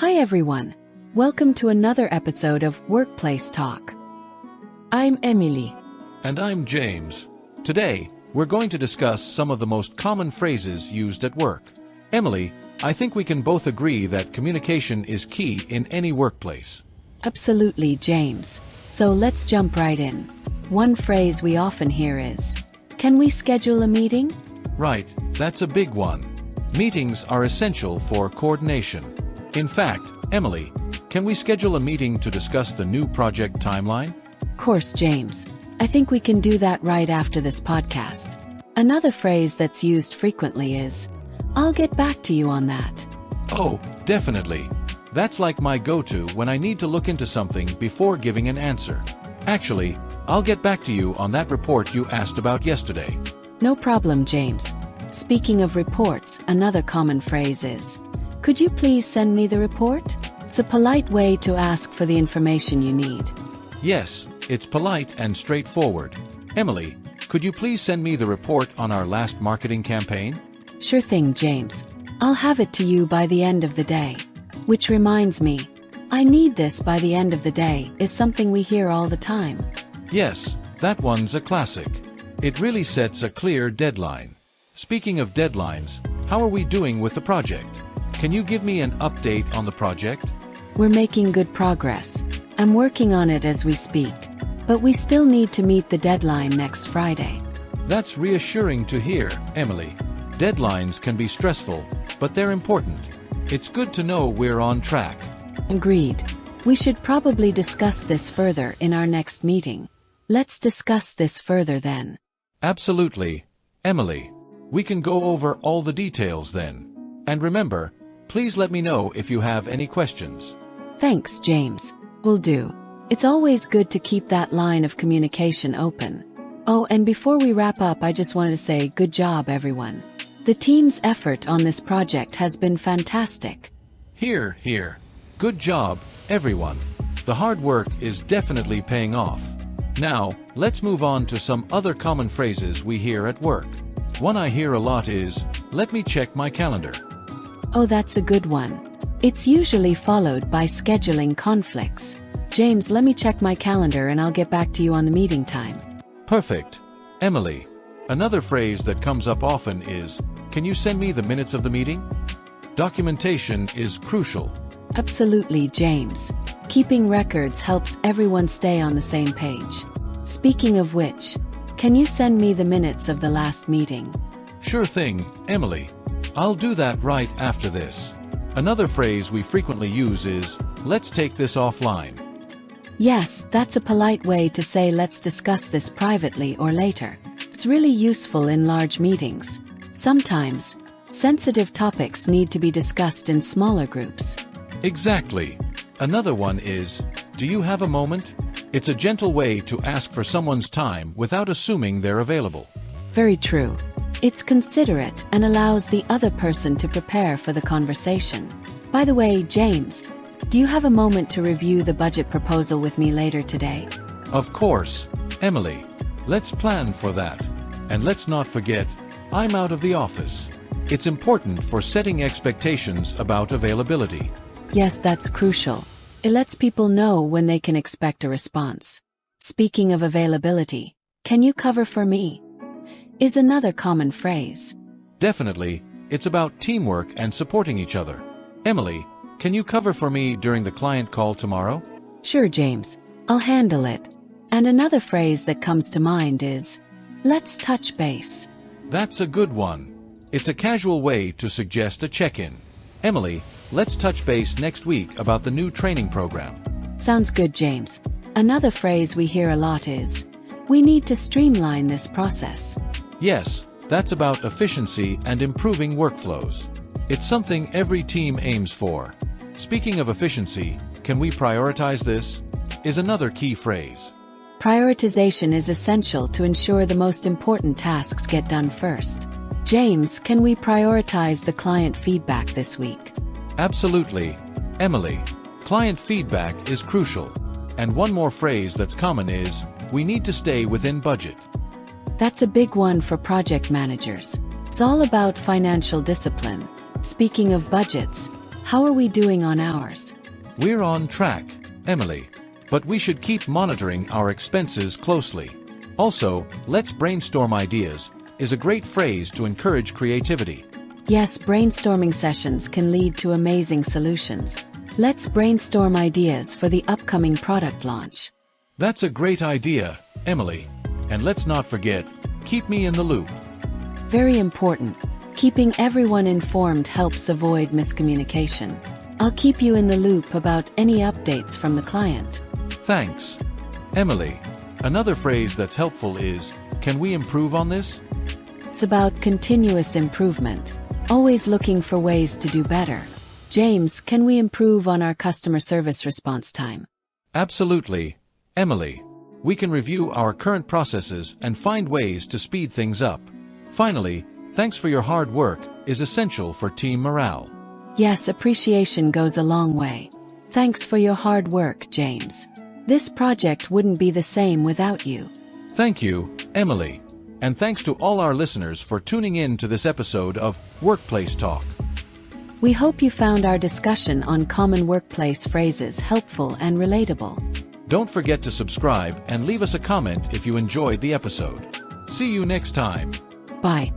Hi everyone. Welcome to another episode of Workplace Talk. I'm Emily. And I'm James. Today, we're going to discuss some of the most common phrases used at work. Emily, I think we can both agree that communication is key in any workplace. Absolutely, James. So let's jump right in. One phrase we often hear is, "Can we schedule a meeting?" Right, that's a big one. Meetings are essential for coordination. In fact, Emily, can we schedule a meeting to discuss the new project timeline? Of course, James. I think we can do that right after this podcast. Another phrase that's used frequently is, "I'll get back to you on that." Oh, definitely. That's like my go-to when I need to look into something before giving an answer. Actually, I'll get back to you on that report you asked about yesterday. No problem, James. Speaking of reports, another common phrase is, "Could you please send me the report?" It's a polite way to ask for the information you need. Yes, it's polite and straightforward. Emily, could you please send me the report on our last marketing campaign? Sure thing, James. I'll have it to you by the end of the day. Which reminds me, "I need this by the end of the day" is something we hear all the time. Yes, that one's a classic. It really sets a clear deadline. Speaking of deadlines, how are we doing with the project? Can you give me an update on the project? We're making good progress. I'm working on it as we speak. But we still need to meet the deadline next Friday. That's reassuring to hear, Emily. Deadlines can be stressful, but they're important. It's good to know we're on track. Agreed. We should probably discuss this further in our next meeting. Let's discuss this further then. Absolutely, Emily. We can go over all the details then. And remember, please let me know if you have any questions. Thanks, James. Will do. It's always good to keep that line of communication open. Oh, and before we wrap up, I just wanted to say good job, everyone. The team's effort on this project has been fantastic. Here, here. Good job, everyone. The hard work is definitely paying off. Now, let's move on to some other common phrases we hear at work. One I hear a lot is, "Let me check my calendar." Oh, that's a good one. It's usually followed by scheduling conflicts. "James, let me check my calendar and I'll get back to you on the meeting time." Perfect. Emily, another phrase that comes up often is, "Can you send me the minutes of the meeting?" Documentation is crucial. Absolutely, James. Keeping records helps everyone stay on the same page. Speaking of which, can you send me the minutes of the last meeting? Sure thing, Emily. I'll do that right after this. Another phrase we frequently use is, "Let's take this offline." Yes, that's a polite way to say let's discuss this privately or later. It's really useful in large meetings. Sometimes, sensitive topics need to be discussed in smaller groups. Exactly. Another one is, "Do you have a moment?" It's a gentle way to ask for someone's time without assuming they're available. Very true. It's considerate and allows the other person to prepare for the conversation. By the way, James, do you have a moment to review the budget proposal with me later today? Of course, Emily. Let's plan for that. And let's not forget, I'm out of the office. It's important for setting expectations about availability. Yes, that's crucial. It lets people know when they can expect a response. Speaking of availability, "Can you cover for me?" is another common phrase. Definitely, it's about teamwork and supporting each other. Emily, can you cover for me during the client call tomorrow? Sure, James. I'll handle it. And another phrase that comes to mind is, "Let's touch base." That's a good one. It's a casual way to suggest a check-in. Emily, let's touch base next week about the new training program. Sounds good, James. Another phrase we hear a lot is, "We need to streamline this process." Yes, that's about efficiency and improving workflows. It's something every team aims for. Speaking of efficiency, "Can we prioritize this?" is another key phrase. Prioritization is essential to ensure the most important tasks get done first. James, can we prioritize the client feedback this week? Absolutely, Emily. Client feedback is crucial. And one more phrase that's common is, "We need to stay within budget." That's a big one for project managers. It's all about financial discipline. Speaking of budgets, How are we doing on ours? We're on track, Emily. But we should keep monitoring our expenses closely. Also, let's brainstorm ideas is a great phrase to encourage creativity. Yes, brainstorming sessions can lead to amazing solutions. Let's brainstorm ideas for the upcoming product launch. That's a great idea, Emily. And let's not forget, keep me in the loop. Very important. Keeping everyone informed helps avoid miscommunication. I'll keep you in the loop about any updates from the client. Thanks, Emily. Another phrase that's helpful is, can we improve on this? It's about continuous improvement. Always looking for ways to do better. James, can we improve on our customer service response time? Absolutely, Emily. We can review our current processes and find ways to speed things up. Finally, thanks for your hard work is essential for team morale. Yes, appreciation goes a long way. Thanks for your hard work, James. This project wouldn't be the same without you. Thank you, Emily. And thanks to all our listeners for tuning in to this episode of Workplace Talk. We hope you found our discussion on common workplace phrases helpful and relatable. Don't forget to subscribe and leave us a comment if you enjoyed the episode. See you next time. Bye.